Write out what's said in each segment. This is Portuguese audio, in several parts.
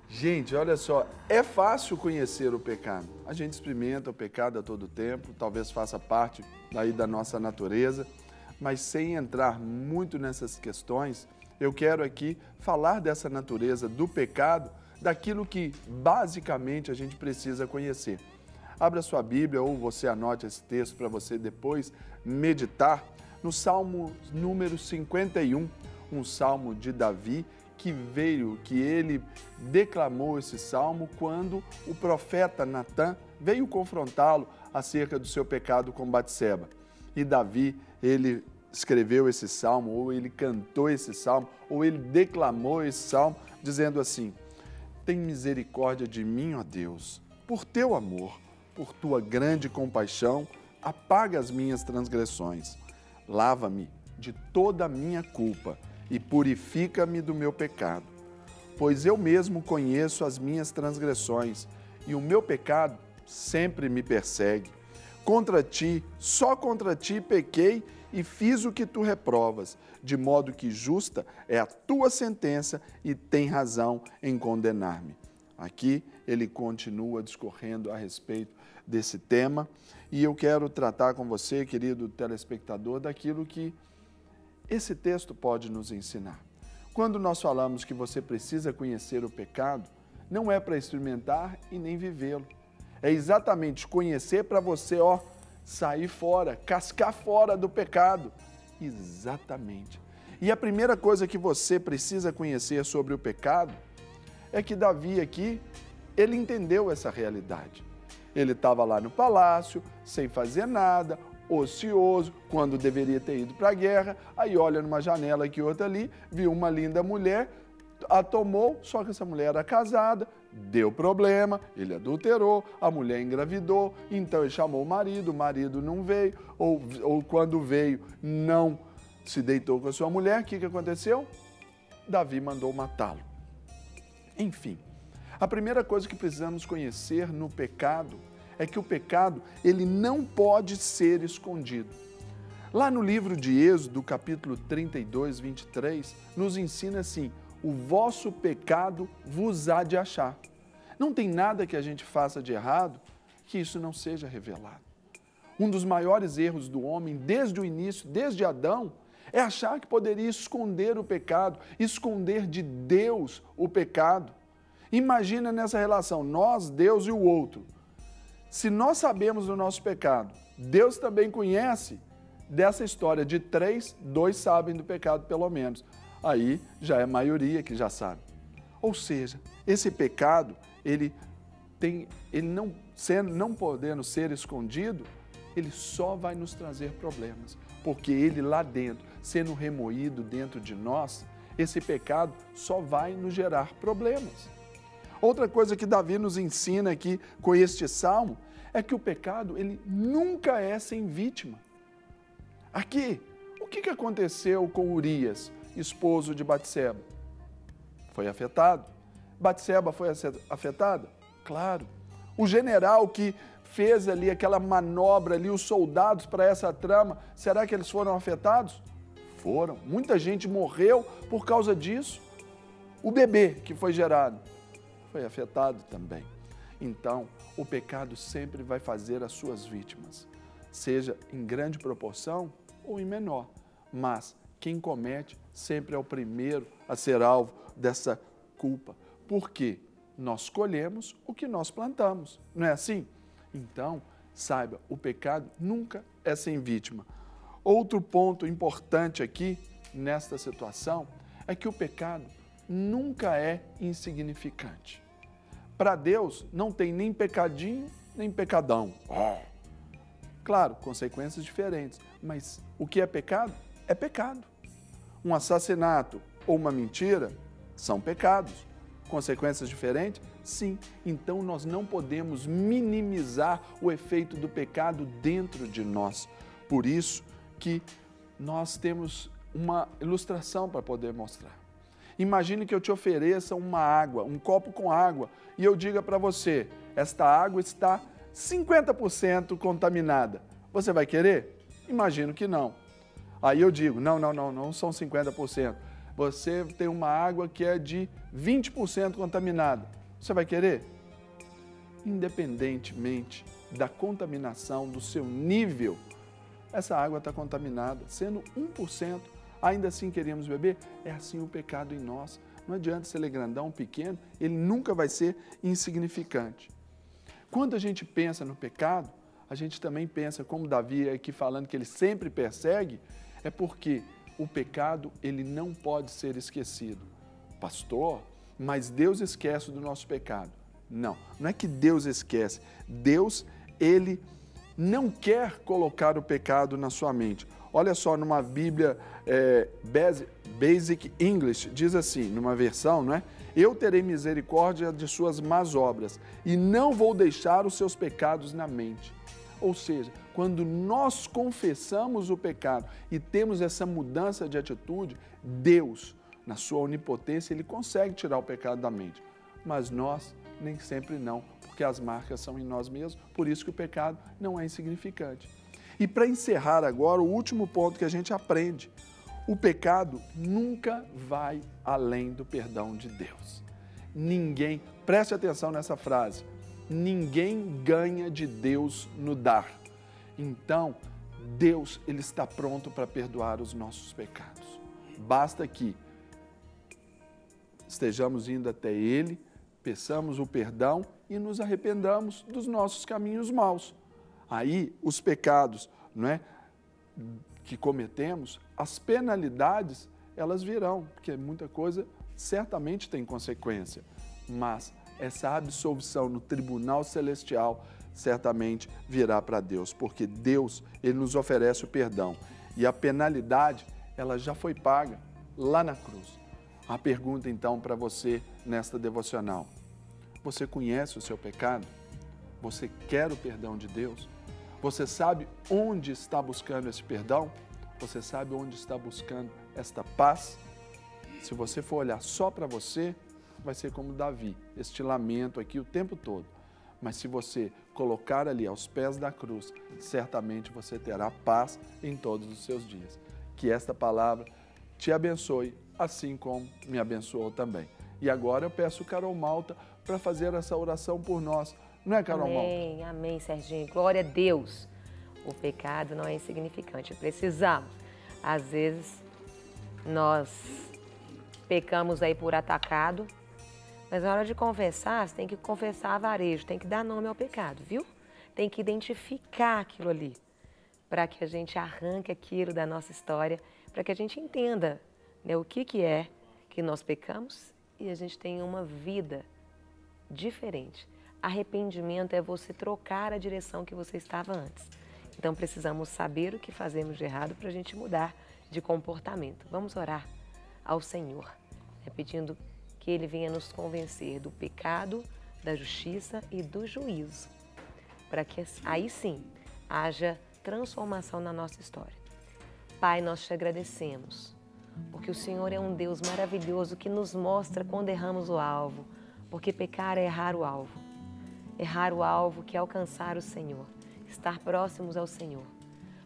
Gente, olha só, é fácil conhecer o pecado. A gente experimenta o pecado a todo tempo, talvez faça parte aí da nossa natureza, mas sem entrar muito nessas questões, eu quero aqui falar dessa natureza do pecado, daquilo que basicamente a gente precisa conhecer. Abra sua Bíblia ou você anote esse texto para você depois meditar no Salmo número 51, um salmo de Davi, que ele declamou esse salmo quando o profeta Natã veio confrontá-lo acerca do seu pecado com Batseba. E Davi, ele escreveu esse salmo, ou ele cantou esse salmo, ou ele declamou esse salmo, dizendo assim: tem misericórdia de mim, ó Deus, por teu amor, por tua grande compaixão, apaga as minhas transgressões. Lava-me de toda a minha culpa e purifica-me do meu pecado. Pois eu mesmo conheço as minhas transgressões e o meu pecado sempre me persegue. Contra ti, só contra ti pequei e fiz o que tu reprovas, de modo que justa é a tua sentença e tem razão em condenar-me. Aqui ele continua discorrendo a respeito desse tema e eu quero tratar com você, querido telespectador, daquilo que esse texto pode nos ensinar. Quando nós falamos que você precisa conhecer o pecado, não é para experimentar e nem vivê-lo. É exatamente conhecer para você, sair fora, cascar fora do pecado. Exatamente. E a primeira coisa que você precisa conhecer sobre o pecado é que Davi aqui, ele entendeu essa realidade. Ele estava lá no palácio, sem fazer nada, ocioso, quando deveria ter ido para a guerra, aí olha numa janela aqui, outra ali, viu uma linda mulher, a tomou, só que essa mulher era casada, deu problema, ele adulterou, a mulher engravidou, então ele chamou o marido não veio, ou quando veio, não se deitou com a sua mulher, o que aconteceu? Davi mandou matá-lo. Enfim, a primeira coisa que precisamos conhecer no pecado é que o pecado, ele não pode ser escondido. Lá no livro de Êxodo, capítulo 32, 23, nos ensina assim: o vosso pecado vos há de achar. Não tem nada que a gente faça de errado que isso não seja revelado. Um dos maiores erros do homem, desde o início, desde Adão, é achar que poderia esconder o pecado, esconder de Deus o pecado. Imagina nessa relação, nós, Deus e o outro. Se nós sabemos do nosso pecado, Deus também conhece dessa história de 3, 2 sabem do pecado pelo menos. Aí já é a maioria que já sabe. Ou seja, esse pecado, ele não podendo ser escondido, ele só vai nos trazer problemas. Porque ele lá dentro, sendo remoído dentro de nós, esse pecado só vai nos gerar problemas. Outra coisa que Davi nos ensina aqui com este salmo é que o pecado, ele nunca é sem vítima. Aqui, o que aconteceu com Urias, esposo de Batseba? Foi afetado. Batseba foi afetada? Claro. O general que fez ali aquela manobra ali, os soldados para essa trama, será que eles foram afetados? Foram. Muita gente morreu por causa disso. O bebê que foi gerado foi afetado também. Então, o pecado sempre vai fazer as suas vítimas, seja em grande proporção ou em menor, mas quem comete sempre é o primeiro a ser alvo dessa culpa, porque nós colhemos o que nós plantamos, não é assim? Então, saiba, o pecado nunca é sem vítima. Outro ponto importante aqui, nesta situação, é que o pecado nunca é insignificante. Para Deus, não tem nem pecadinho, nem pecadão. Claro, consequências diferentes, mas o que é pecado? É pecado. Um assassinato ou uma mentira são pecados. Consequências diferentes? Sim. Então, nós não podemos minimizar o efeito do pecado dentro de nós. Por isso que nós temos uma ilustração para poder mostrar. Imagine que eu te ofereça uma água, um copo com água, e eu diga para você, esta água está 50% contaminada. Você vai querer? Imagino que não. Aí eu digo, não são 50%. você tem uma água que é de 20% contaminada. Você vai querer? Independentemente da contaminação, do seu nível, essa água está contaminada, sendo 1%, ainda assim queríamos beber? É assim o pecado em nós. Não adianta ser ele grandão, pequeno, ele nunca vai ser insignificante. Quando a gente pensa no pecado, a gente também pensa, como Davi aqui falando que ele sempre persegue, é porque o pecado ele não pode ser esquecido. Pastor, mas Deus esquece do nosso pecado. Não, não é que Deus esquece. Deus, ele não quer colocar o pecado na sua mente. Olha só, numa Bíblia Basic English, diz assim, numa versão, não é? Eu terei misericórdia de suas más obras e não vou deixar os seus pecados na mente. Ou seja, quando nós confessamos o pecado e temos essa mudança de atitude, Deus, na sua onipotência, ele consegue tirar o pecado da mente. Mas nós, nem sempre não, porque as marcas são em nós mesmos, por isso que o pecado não é insignificante. E para encerrar agora, o último ponto que a gente aprende, o pecado nunca vai além do perdão de Deus. Ninguém, preste atenção nessa frase, ninguém ganha de Deus no dar. Então, Deus, ele está pronto para perdoar os nossos pecados. Basta que estejamos indo até Ele, peçamos o perdão e nos arrependamos dos nossos caminhos maus. Aí, os pecados, não é, que cometemos, as penalidades, elas virão, porque muita coisa certamente tem consequência, mas essa absolvição no tribunal celestial certamente virá para Deus, porque Deus, ele nos oferece o perdão e a penalidade, ela já foi paga lá na cruz. A pergunta então para você nesta devocional, você conhece o seu pecado? Você quer o perdão de Deus? Você sabe onde está buscando esse perdão? Você sabe onde está buscando esta paz? Se você for olhar só para você, vai ser como Davi, este lamento aqui o tempo todo. Mas se você colocar ali aos pés da cruz, certamente você terá paz em todos os seus dias. Que esta palavra te abençoe, assim como me abençoou também. E agora eu peço Carol Malta para fazer essa oração por nós. Não é, Carol Malta? Amém, amém, Serginho. Glória a Deus. O pecado não é insignificante. Precisamos. Às vezes, nós pecamos aí por atacado, mas na hora de confessar, você tem que confessar a varejo, tem que dar nome ao pecado, viu? Tem que identificar aquilo ali, para que a gente arranque aquilo da nossa história, para que a gente entenda, né, o que é que nós pecamos e a gente tenha uma vida diferente. Arrependimento é você trocar a direção que você estava antes. Então precisamos saber o que fazemos de errado para a gente mudar de comportamento. Vamos orar ao Senhor, pedindo que Ele venha nos convencer do pecado, da justiça e do juízo, para que aí sim haja transformação na nossa história. Pai, nós te agradecemos, porque o Senhor é um Deus maravilhoso que nos mostra quando erramos o alvo, porque pecar é errar o alvo. Errar o alvo que é alcançar o Senhor, estar próximos ao Senhor.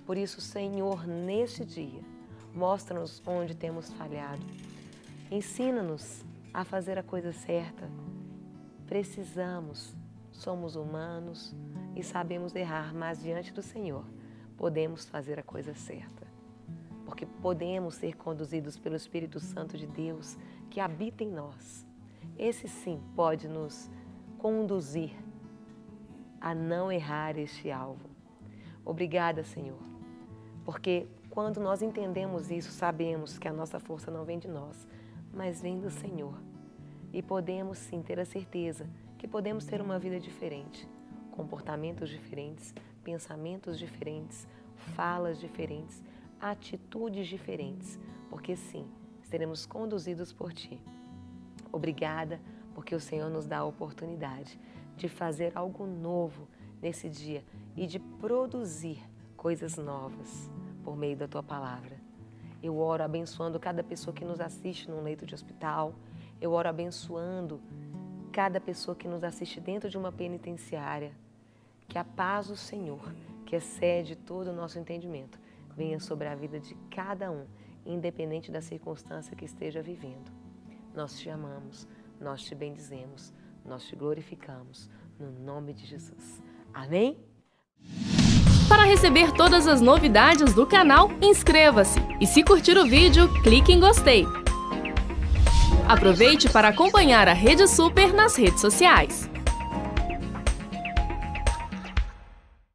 Por isso, Senhor, neste dia, mostra-nos onde temos falhado. Ensina-nos a fazer a coisa certa. Precisamos, somos humanos e sabemos errar, mas diante do Senhor podemos fazer a coisa certa. Porque podemos ser conduzidos pelo Espírito Santo de Deus que habita em nós. Esse sim pode nos conduzir a não errar este alvo. Obrigada, Senhor, porque quando nós entendemos isso, sabemos que a nossa força não vem de nós, mas vem do Senhor. E podemos sim ter a certeza que podemos ter uma vida diferente, comportamentos diferentes, pensamentos diferentes, falas diferentes, atitudes diferentes, porque sim, seremos conduzidos por Ti. Obrigada, porque o Senhor nos dá a oportunidade de fazer algo novo nesse dia e de produzir coisas novas por meio da Tua palavra. Eu oro abençoando cada pessoa que nos assiste num leito de hospital. Eu oro abençoando cada pessoa que nos assiste dentro de uma penitenciária. Que a paz do Senhor, que excede todo o nosso entendimento, venha sobre a vida de cada um, independente da circunstância que esteja vivendo. Nós te amamos, nós te bendizemos, nós te glorificamos, no nome de Jesus. Amém? Para receber todas as novidades do canal, inscreva-se e se curtir o vídeo, clique em gostei. Aproveite para acompanhar a Rede Super nas redes sociais.